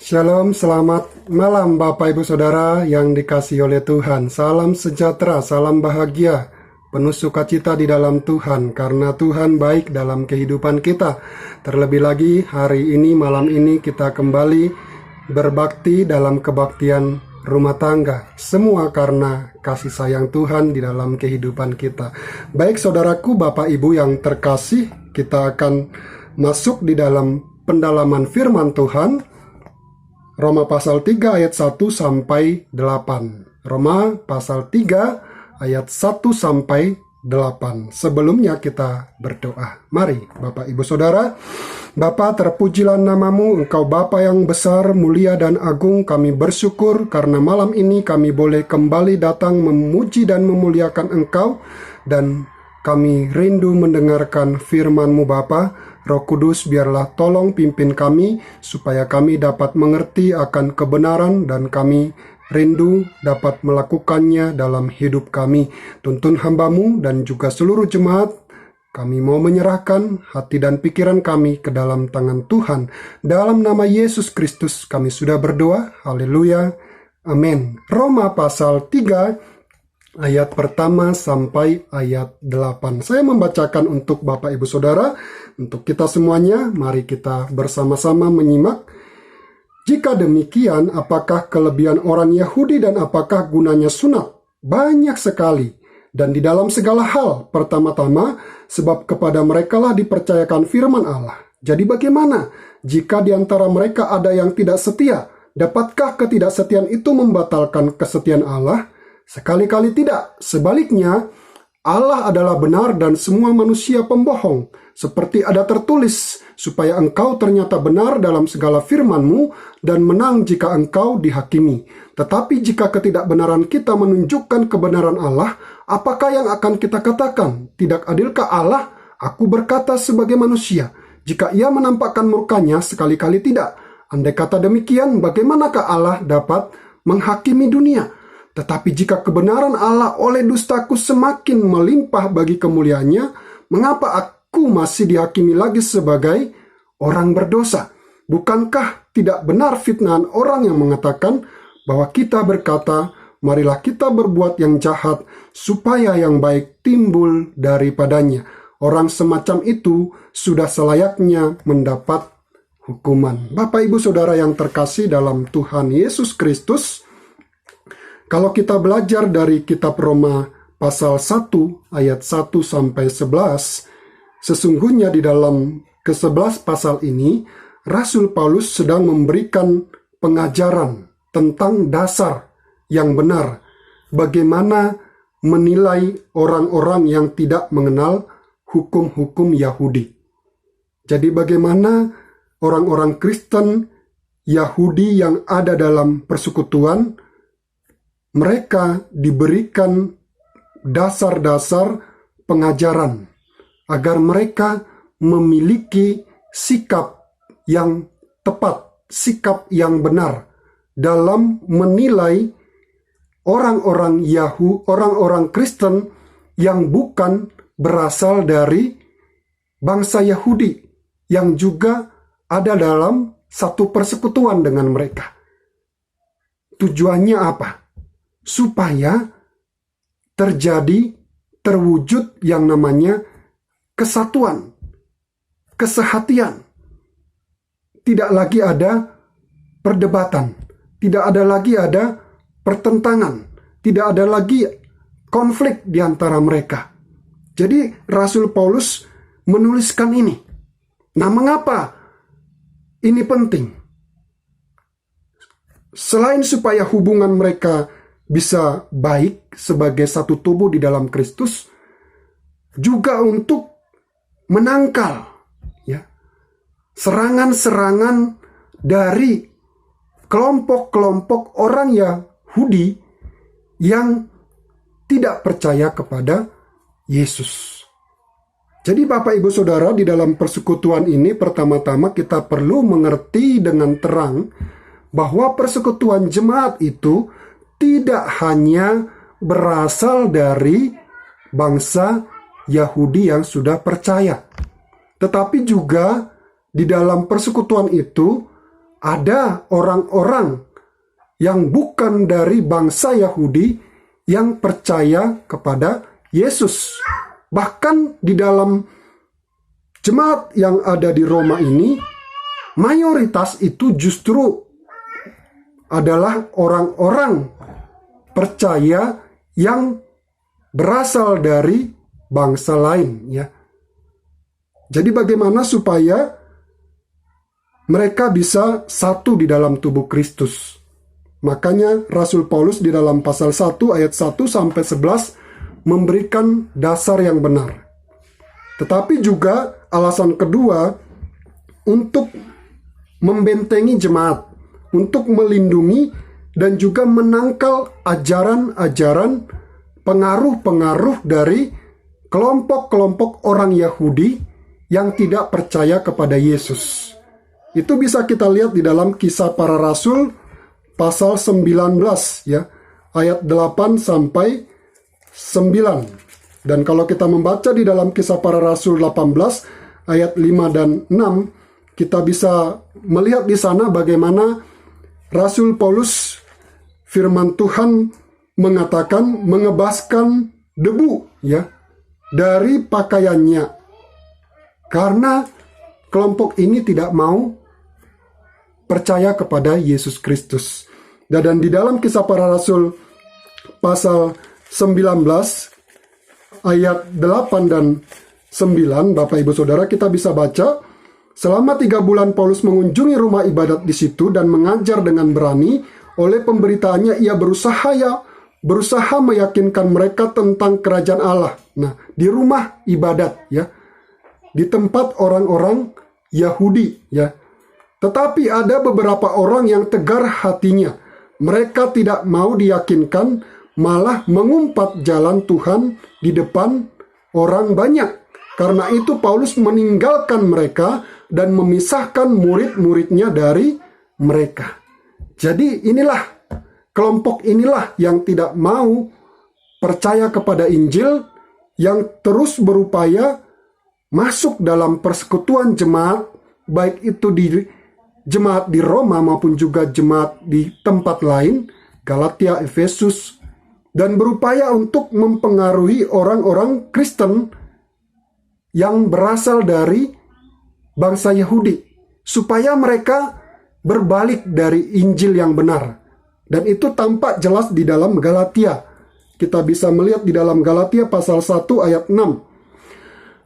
Shalom, selamat malam Bapak Ibu Saudara yang dikasihi oleh Tuhan. Salam sejahtera, salam bahagia, penuh sukacita di dalam Tuhan, karena Tuhan baik dalam kehidupan kita. Terlebih lagi hari ini, malam ini kita kembali berbakti dalam kebaktian rumah tangga. Semua karena kasih sayang Tuhan di dalam kehidupan kita. Baik saudaraku, Bapak Ibu yang terkasih, kita akan masuk di dalam pendalaman firman Tuhan. Roma pasal 3 ayat 1 sampai 8. Roma pasal 3 ayat 1 sampai 8. Sebelumnya kita berdoa. Mari Bapak Ibu Saudara, Bapa, terpujilah namamu, Engkau Bapa yang besar, mulia dan agung. Kami bersyukur karena malam ini kami boleh kembali datang memuji dan memuliakan Engkau, dan kami rindu mendengarkan firman-Mu Bapa. Roh Kudus, biarlah tolong pimpin kami supaya kami dapat mengerti akan kebenaran dan kami rindu dapat melakukannya dalam hidup kami. Tuntun hamba-Mu dan juga seluruh jemaat, kami mau menyerahkan hati dan pikiran kami ke dalam tangan Tuhan. Dalam nama Yesus Kristus kami sudah berdoa. Haleluya. Amin. Roma pasal 3 ayat pertama sampai ayat 8. Saya membacakan untuk Bapak Ibu Saudara, untuk kita semuanya. Mari kita bersama-sama menyimak. Jika demikian, apakah kelebihan orang Yahudi dan apakah gunanya sunat? Banyak sekali, dan di dalam segala hal. Pertama-tama, sebab kepada merekalah dipercayakan firman Allah. Jadi bagaimana jika di antara mereka ada yang tidak setia? Dapatkah ketidaksetiaan itu membatalkan kesetiaan Allah? Sekali-kali tidak. Sebaliknya, Allah adalah benar dan semua manusia pembohong. Seperti ada tertulis, supaya engkau ternyata benar dalam segala firman-Mu dan menang jika engkau dihakimi. Tetapi jika ketidakbenaran kita menunjukkan kebenaran Allah, apakah yang akan kita katakan? Tidak adilkah Allah? Aku berkata sebagai manusia, jika ia menampakkan murkanya, sekali-kali tidak. Andai kata demikian, bagaimanakah Allah dapat menghakimi dunia? Tetapi jika kebenaran Allah oleh dustaku semakin melimpah bagi kemuliaannya, mengapa aku masih dihakimi lagi sebagai orang berdosa? Bukankah tidak benar fitnahan orang yang mengatakan bahwa kita berkata, marilah kita berbuat yang jahat, supaya yang baik timbul daripadanya. Orang semacam itu sudah selayaknya mendapat hukuman. Bapak Ibu Saudara yang terkasih dalam Tuhan Yesus Kristus, kalau kita belajar dari kitab Roma pasal 1 ayat 1 sampai 11, sesungguhnya di dalam ke-11 pasal ini, Rasul Paulus sedang memberikan pengajaran tentang dasar yang benar, bagaimana menilai orang-orang yang tidak mengenal hukum-hukum Yahudi. Jadi bagaimana orang-orang Kristen Yahudi yang ada dalam persekutuan, mereka diberikan dasar-dasar pengajaran agar mereka memiliki sikap yang tepat, sikap yang benar dalam menilai orang-orang orang-orang Kristen yang bukan berasal dari bangsa Yahudi, yang juga ada dalam satu persekutuan dengan mereka. Tujuannya apa? Supaya terwujud yang namanya kesatuan, kesehatian. Tidak lagi ada perdebatan, tidak ada lagi ada pertentangan, tidak ada lagi konflik di antara mereka. Jadi Rasul Paulus menuliskan ini. Nah, mengapa ini penting? Selain supaya hubungan mereka bisa baik sebagai satu tubuh di dalam Kristus, juga untuk menangkal serangan-serangan dari kelompok-kelompok orang Yahudi yang tidak percaya kepada Yesus. Jadi Bapak Ibu Saudara, di dalam persekutuan ini pertama-tama kita perlu mengerti dengan terang bahwa persekutuan jemaat itu tidak hanya berasal dari bangsa Yahudi yang sudah percaya, tetapi juga di dalam persekutuan itu ada orang-orang yang bukan dari bangsa Yahudi yang percaya kepada Yesus. Bahkan di dalam jemaat yang ada di Roma ini, mayoritas itu justru adalah orang-orang percaya yang berasal dari bangsa lain, ya. Jadi bagaimana supaya mereka bisa satu di dalam tubuh Kristus? Makanya Rasul Paulus di dalam pasal 1 ayat 1 sampai 11 memberikan dasar yang benar. Tetapi juga alasan kedua untuk membentengi jemaat, untuk melindungi dan juga menangkal ajaran-ajaran pengaruh-pengaruh dari kelompok-kelompok orang Yahudi yang tidak percaya kepada Yesus. Itu bisa kita lihat di dalam Kisah Para Rasul pasal 19 ya, ayat 8 sampai 9. Dan kalau kita membaca di dalam Kisah Para Rasul 18 ayat 5 dan 6, kita bisa melihat di sana bagaimana Rasul Paulus, firman Tuhan mengatakan mengebaskan debu ya dari pakaiannya, karena kelompok ini tidak mau percaya kepada Yesus Kristus. Dan di dalam Kisah Para Rasul pasal 19 ayat 8 dan 9, Bapak Ibu Saudara, kita bisa baca, selama 3 bulan Paulus mengunjungi rumah ibadat di situ dan mengajar dengan berani. Oleh pemberitaannya ia berusaha meyakinkan mereka tentang kerajaan Allah. Nah, di rumah ibadat ya, di tempat orang-orang Yahudi ya. Tetapi ada beberapa orang yang tegar hatinya. Mereka tidak mau diyakinkan, malah mengumpat jalan Tuhan di depan orang banyak. Karena itu Paulus meninggalkan mereka dan memisahkan murid-muridnya dari mereka. Jadi inilah, kelompok inilah yang tidak mau percaya kepada Injil, yang terus berupaya masuk dalam persekutuan jemaat, baik itu di jemaat di Roma maupun juga jemaat di tempat lain, Galatia, Efesus, dan berupaya untuk mempengaruhi orang-orang Kristen yang berasal dari bangsa Yahudi, supaya mereka berbalik dari Injil yang benar. Dan itu tampak jelas di dalam Galatia. Kita bisa melihat di dalam Galatia pasal 1 ayat 6.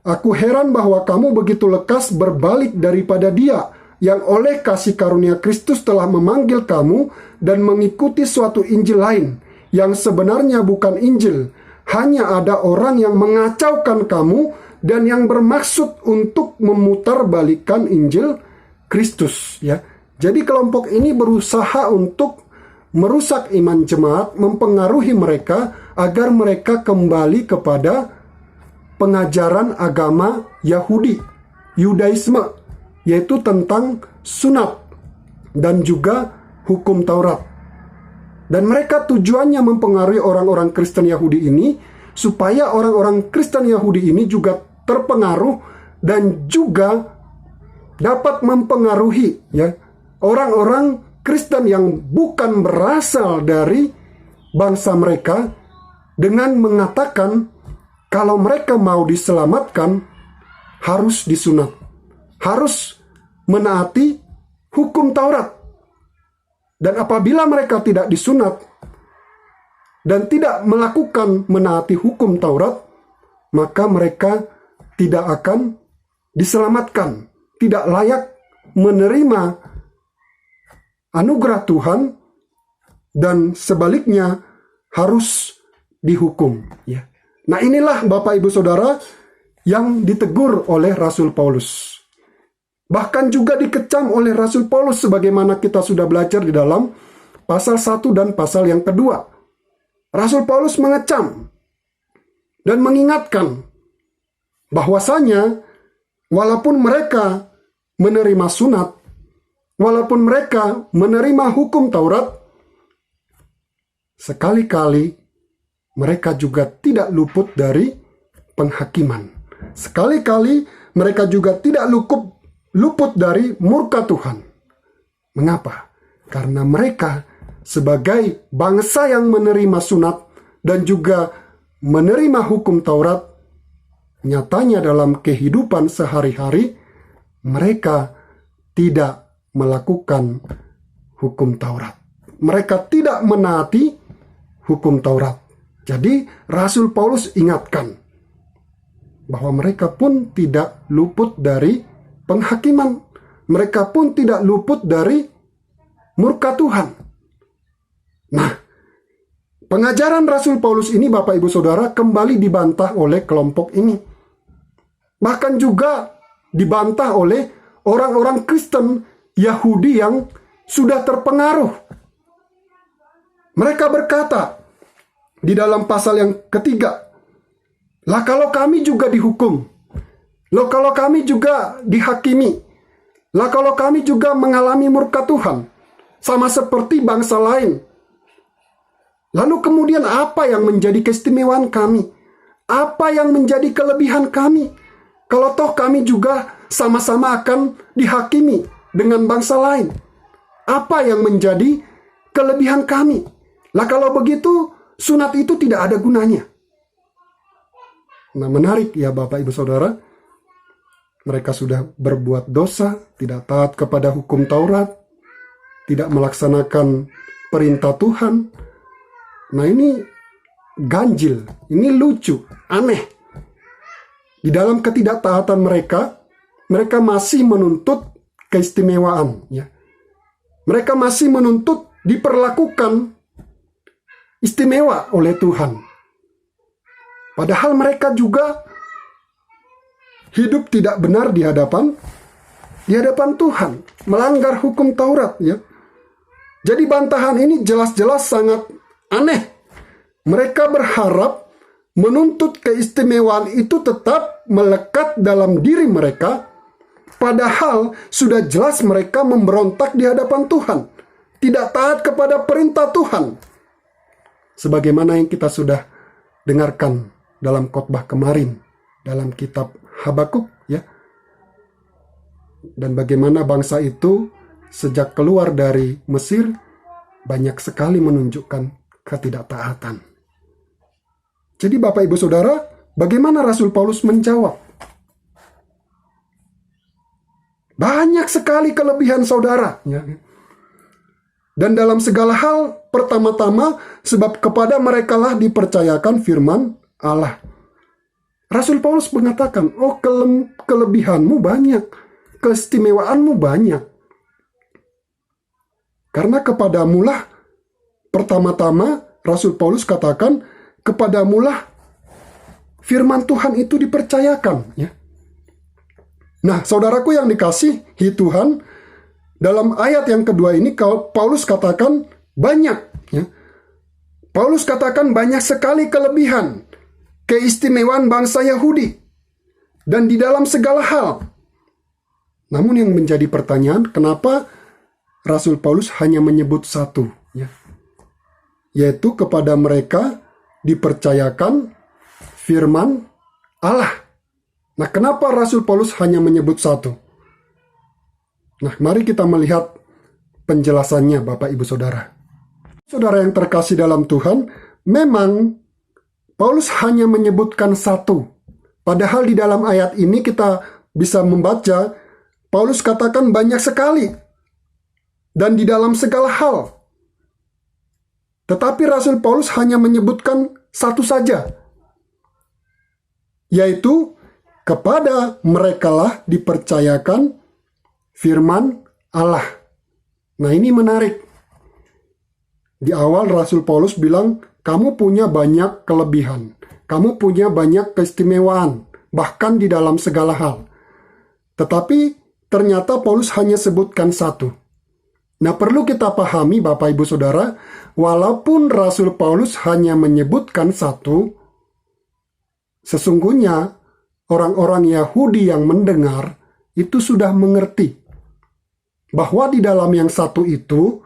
Aku heran bahwa kamu begitu lekas berbalik daripada Dia yang oleh kasih karunia Kristus telah memanggil kamu dan mengikuti suatu Injil lain yang sebenarnya bukan Injil. Hanya ada orang yang mengacaukan kamu dan yang bermaksud untuk memutarbalikkan Injil Kristus ya. Jadi kelompok ini berusaha untuk merusak iman jemaat, mempengaruhi mereka agar mereka kembali kepada pengajaran agama Yahudi, Yudaisme, yaitu tentang sunat dan juga hukum Taurat. Dan mereka tujuannya mempengaruhi orang-orang Kristen Yahudi ini, supaya orang-orang Kristen Yahudi ini juga terpengaruh dan juga dapat mempengaruhi ya orang-orang Kristen yang bukan berasal dari bangsa mereka, dengan mengatakan kalau mereka mau diselamatkan harus disunat, harus menaati hukum Taurat. Dan apabila mereka tidak disunat dan tidak melakukan menaati hukum Taurat, maka mereka tidak akan diselamatkan, tidak layak menerima anugerah Tuhan, dan sebaliknya harus dihukum ya. Nah, inilah Bapak Ibu Saudara yang ditegur oleh Rasul Paulus. Bahkan juga dikecam oleh Rasul Paulus, sebagaimana kita sudah belajar di dalam pasal 1 dan pasal yang kedua. Rasul Paulus mengecam dan mengingatkan bahwasanya walaupun mereka menerima sunat, walaupun mereka menerima hukum Taurat, sekali-kali mereka juga tidak luput dari penghakiman. Sekali-kali mereka juga tidak luput dari murka Tuhan. Mengapa? Karena mereka sebagai bangsa yang menerima sunat dan juga menerima hukum Taurat, nyatanya dalam kehidupan sehari-hari mereka tidak melakukan hukum Taurat. Mereka tidak menaati hukum Taurat. Jadi Rasul Paulus ingatkan bahwa mereka pun tidak luput dari penghakiman. Mereka pun tidak luput dari murka Tuhan. Nah, pengajaran Rasul Paulus ini, Bapak Ibu Saudara, kembali dibantah oleh kelompok ini. Bahkan juga dibantah oleh orang-orang Kristen Yahudi yang sudah terpengaruh. Mereka berkata di dalam pasal yang ketiga, "Lah kalau kami juga dihukum, lah kalau kami juga dihakimi, lah kalau kami juga mengalami murka Tuhan, sama seperti bangsa lain. Lalu kemudian apa yang menjadi keistimewaan kami? Apa yang menjadi kelebihan kami? Kalau toh kami juga sama-sama akan dihakimi dengan bangsa lain. Apa yang menjadi kelebihan kami? Lah kalau begitu, sunat itu tidak ada gunanya." Nah, menarik ya Bapak Ibu Saudara. Mereka sudah berbuat dosa, tidak taat kepada hukum Taurat, tidak melaksanakan perintah Tuhan. Nah, ini ganjil, ini lucu, aneh. Di dalam ketidaktaatan mereka, mereka masih menuntut keistimewaan. Ya. Mereka masih menuntut diperlakukan istimewa oleh Tuhan. Padahal mereka juga hidup tidak benar di hadapan Tuhan, melanggar hukum Taurat, ya. Jadi bantahan ini jelas-jelas sangat aneh. Mereka berharap menuntut keistimewaan itu tetap melekat dalam diri mereka, padahal sudah jelas mereka memberontak di hadapan Tuhan, tidak taat kepada perintah Tuhan. Sebagaimana yang kita sudah dengarkan dalam khotbah kemarin, dalam kitab Habakuk, ya. Dan bagaimana bangsa itu sejak keluar dari Mesir banyak sekali menunjukkan ketidaktaatan. Jadi Bapak Ibu Saudara, bagaimana Rasul Paulus menjawab? Banyak sekali kelebihan saudara, ya. Dan dalam segala hal, pertama-tama sebab kepada merekalah dipercayakan firman Allah. Rasul Paulus mengatakan, oh kelebihanmu banyak, keistimewaanmu banyak. Karena kepadamulah, pertama-tama Rasul Paulus katakan, kepadamulah firman Tuhan itu dipercayakan. Ya. Nah, saudaraku yang dikasihi Tuhan, dalam ayat yang kedua ini, Paulus katakan banyak. Ya. Paulus katakan banyak sekali kelebihan, keistimewaan bangsa Yahudi, dan di dalam segala hal. Namun yang menjadi pertanyaan, kenapa Rasul Paulus hanya menyebut satu, ya? Yaitu kepada mereka dipercayakan firman Allah. Nah, kenapa Rasul Paulus hanya menyebut satu? Nah, mari kita melihat penjelasannya, Bapak Ibu Saudara. Saudara yang terkasih dalam Tuhan, memang Paulus hanya menyebutkan satu. Padahal di dalam ayat ini kita bisa membaca, Paulus katakan banyak sekali. Dan di dalam segala hal. Tetapi Rasul Paulus hanya menyebutkan satu saja. Yaitu, kepada merekalah dipercayakan firman Allah. Nah, ini menarik. Di awal Rasul Paulus bilang, kamu punya banyak kelebihan. Kamu punya banyak keistimewaan. Bahkan di dalam segala hal. Tetapi ternyata Paulus hanya sebutkan satu. Nah, perlu kita pahami Bapak Ibu Saudara, walaupun Rasul Paulus hanya menyebutkan satu, sesungguhnya orang-orang Yahudi yang mendengar itu sudah mengerti bahwa di dalam yang satu itu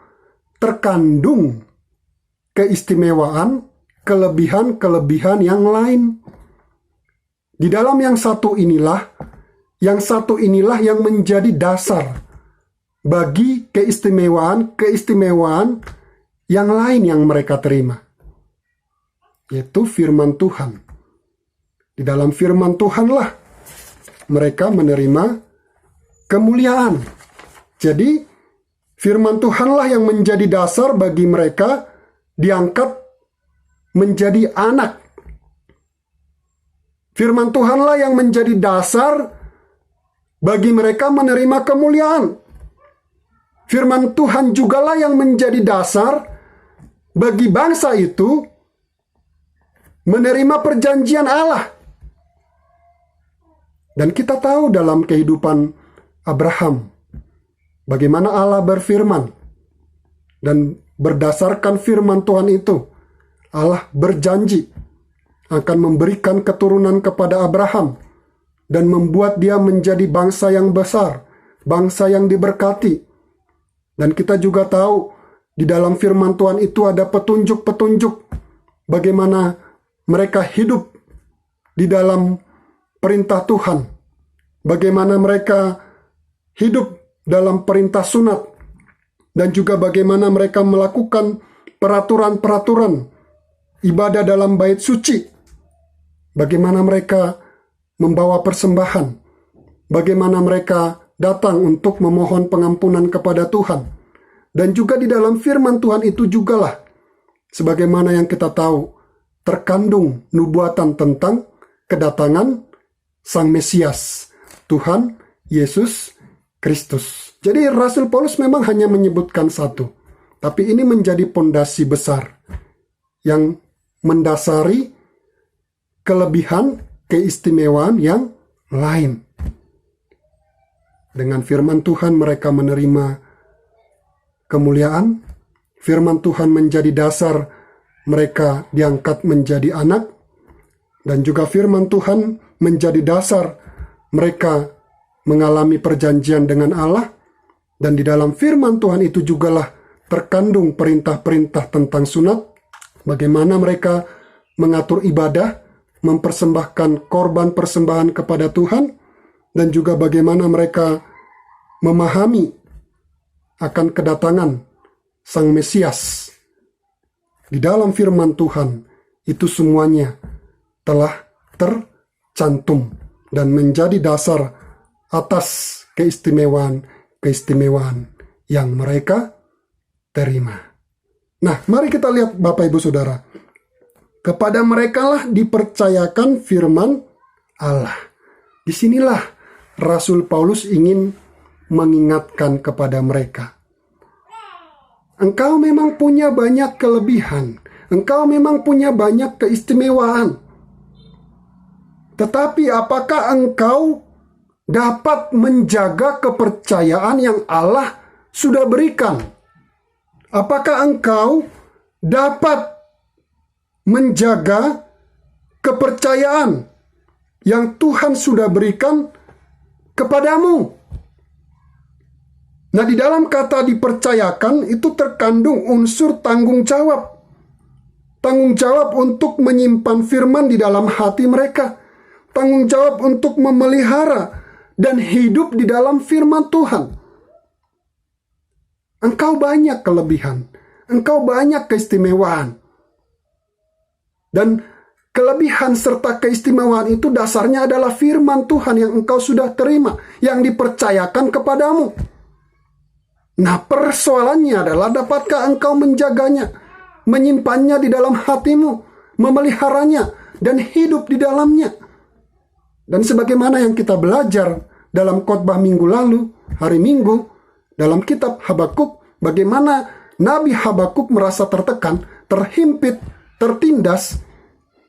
terkandung keistimewaan, kelebihan-kelebihan yang lain. Di dalam yang satu inilah yang menjadi dasar bagi keistimewaan yang lain yang mereka terima, yaitu firman Tuhan. Di dalam firman Tuhanlah mereka menerima kemuliaan. Jadi firman Tuhanlah yang menjadi dasar bagi mereka diangkat menjadi anak. Firman Tuhanlah yang menjadi dasar bagi mereka menerima kemuliaan. Firman Tuhan jugalah yang menjadi dasar bagi bangsa itu menerima perjanjian Allah. Dan kita tahu dalam kehidupan Abraham, bagaimana Allah berfirman. Dan berdasarkan firman Tuhan itu, Allah berjanji akan memberikan keturunan kepada Abraham dan membuat dia menjadi bangsa yang besar, bangsa yang diberkati. Dan kita juga tahu di dalam firman Tuhan itu ada petunjuk-petunjuk bagaimana mereka hidup di dalam perintah Tuhan, bagaimana mereka hidup dalam perintah sunat, dan juga bagaimana mereka melakukan peraturan-peraturan ibadah dalam bait suci, bagaimana mereka membawa persembahan, bagaimana mereka datang untuk memohon pengampunan kepada Tuhan. Dan juga di dalam firman Tuhan itu jugalah, sebagaimana yang kita tahu, terkandung nubuatan tentang kedatangan Sang Mesias, Tuhan Yesus Kristus. Jadi Rasul Paulus memang hanya menyebutkan satu, tapi ini menjadi pondasi besar yang mendasari kelebihan, keistimewaan yang lain. Dengan firman Tuhan mereka menerima kemuliaan, firman Tuhan menjadi dasar mereka diangkat menjadi anak, dan juga firman Tuhan menjadi dasar mereka mengalami perjanjian dengan Allah. Dan di dalam firman Tuhan itu jugalah terkandung perintah-perintah tentang sunat, bagaimana mereka mengatur ibadah, mempersembahkan korban persembahan kepada Tuhan, dan juga bagaimana mereka memahami akan kedatangan Sang Mesias. Di dalam firman Tuhan itu semuanya telah tercantum dan menjadi dasar atas keistimewaan yang mereka terima. Nah, mari kita lihat Bapak Ibu Saudara. Kepada merekalah dipercayakan firman Allah. Disinilah Rasul Paulus ingin mengingatkan kepada mereka. Engkau memang punya banyak kelebihan. Engkau memang punya banyak keistimewaan. Tetapi apakah engkau dapat menjaga kepercayaan yang Allah sudah berikan? Apakah engkau dapat menjaga kepercayaan yang Tuhan sudah berikan kepadamu? Nah, di dalam kata dipercayakan itu terkandung unsur tanggung jawab. Tanggung jawab untuk menyimpan firman di dalam hati mereka. Tanggung jawab untuk memelihara dan hidup di dalam firman Tuhan. Engkau banyak kelebihan. Engkau banyak keistimewaan. Dan kelebihan serta keistimewaan itu dasarnya adalah firman Tuhan yang engkau sudah terima, yang dipercayakan kepadamu. Nah, persoalannya adalah dapatkah engkau menjaganya, menyimpannya di dalam hatimu, memeliharanya, dan hidup di dalamnya. Dan sebagaimana yang kita belajar dalam khotbah minggu lalu, hari Minggu, dalam kitab Habakuk, bagaimana Nabi Habakuk merasa tertekan, terhimpit, tertindas,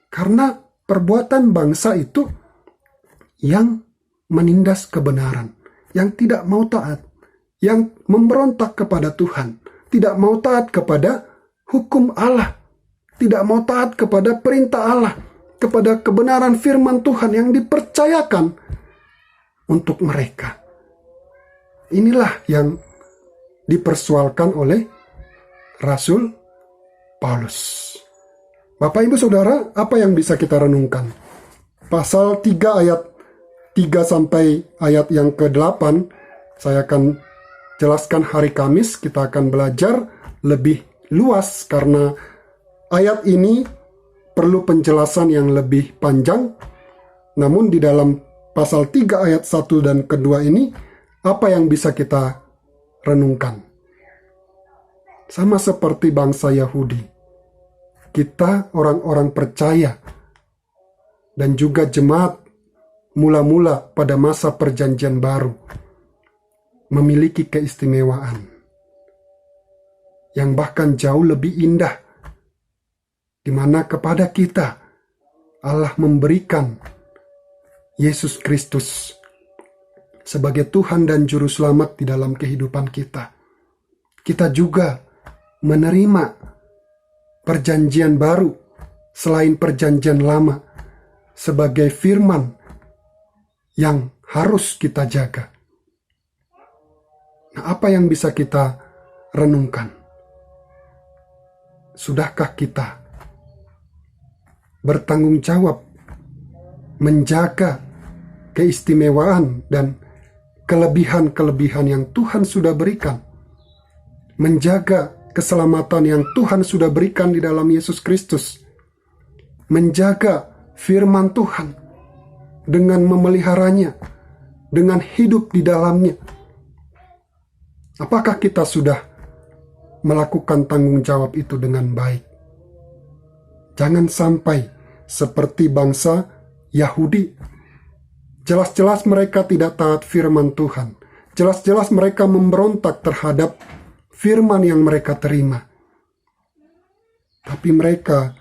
karena perbuatan bangsa itu yang menindas kebenaran, yang tidak mau taat, yang memberontak kepada Tuhan, tidak mau taat kepada hukum Allah, tidak mau taat kepada perintah Allah, kepada kebenaran firman Tuhan yang dipercayakan untuk mereka. Inilah yang dipersoalkan oleh Rasul Paulus. Bapak Ibu Saudara, apa yang bisa kita renungkan? Pasal 3 ayat 3 sampai ayat yang ke-8, saya akan jelaskan hari Kamis, kita akan belajar lebih luas karena ayat ini perlu penjelasan yang lebih panjang. Namun di dalam pasal 3 ayat 1 dan kedua ini, apa yang bisa kita renungkan? Sama seperti bangsa Yahudi, kita orang-orang percaya dan juga jemaat mula-mula pada masa perjanjian baru memiliki keistimewaan yang bahkan jauh lebih indah, di mana kepada kita Allah memberikan Yesus Kristus sebagai Tuhan dan Juru Selamat di dalam kehidupan kita. Kita juga menerima perjanjian baru selain perjanjian lama sebagai firman yang harus kita jaga. Nah, apa yang bisa kita renungkan? Sudahkah kita bertanggung jawab menjaga keistimewaan dan kelebihan-kelebihan yang Tuhan sudah berikan? Menjaga keselamatan yang Tuhan sudah berikan di dalam Yesus Kristus? Menjaga firman Tuhan dengan memeliharanya, dengan hidup di dalamnya. Apakah kita sudah melakukan tanggung jawab itu dengan baik? Jangan sampai seperti bangsa Yahudi. Jelas-jelas mereka tidak taat firman Tuhan. Jelas-jelas mereka memberontak terhadap firman yang mereka terima. Tapi mereka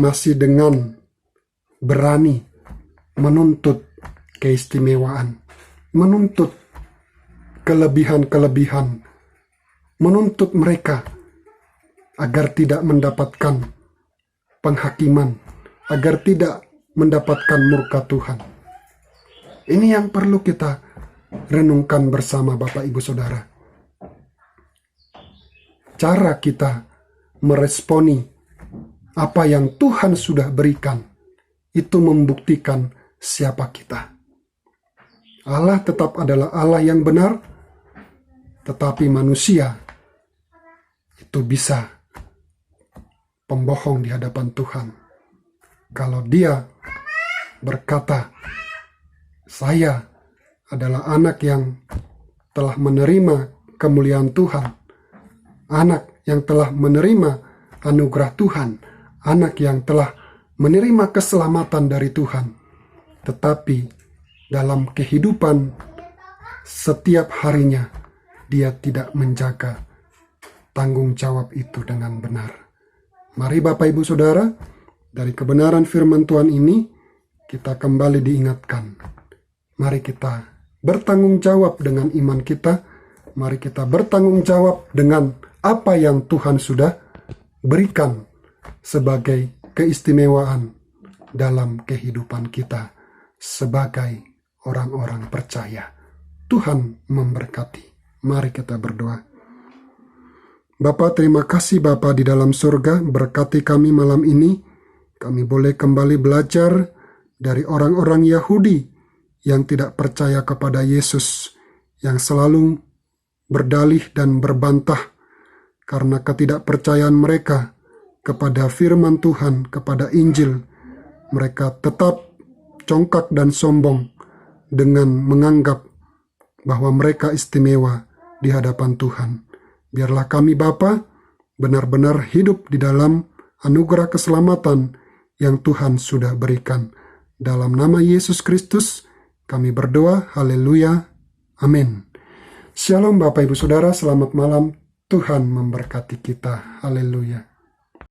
masih dengan berani menuntut keistimewaan, menuntut kelebihan-kelebihan, menuntut mereka agar tidak mendapatkan penghakiman, agar tidak mendapatkan murka Tuhan. Ini yang perlu kita renungkan bersama Bapak Ibu Saudara. Cara kita meresponi apa yang Tuhan sudah berikan, itu membuktikan siapa kita. Allah tetap adalah Allah yang benar, tetapi manusia itu bisa pembohong di hadapan Tuhan. Kalau dia berkata, saya adalah anak yang telah menerima kemuliaan Tuhan, anak yang telah menerima anugerah Tuhan, anak yang telah menerima keselamatan dari Tuhan, tetapi dalam kehidupan setiap harinya dia tidak menjaga tanggung jawab itu dengan benar. Mari Bapak Ibu Saudara, dari kebenaran firman Tuhan ini kita kembali diingatkan. Mari kita bertanggung jawab dengan iman kita. Mari kita bertanggung jawab dengan apa yang Tuhan sudah berikan sebagai keistimewaan dalam kehidupan kita sebagai orang-orang percaya. Tuhan memberkati. Mari kita berdoa. Bapa, terima kasih Bapa di dalam surga, berkati kami malam ini. Kami boleh kembali belajar dari orang-orang Yahudi yang tidak percaya kepada Yesus, yang selalu berdalih dan berbantah karena ketidakpercayaan mereka kepada firman Tuhan, kepada Injil. Mereka tetap congkak dan sombong dengan menganggap bahwa mereka istimewa di hadapan Tuhan. Biarlah kami Bapa benar-benar hidup di dalam anugerah keselamatan yang Tuhan sudah berikan. Dalam nama Yesus Kristus kami berdoa, haleluya, amin. Shalom Bapak Ibu Saudara, selamat malam. Tuhan memberkati kita, haleluya.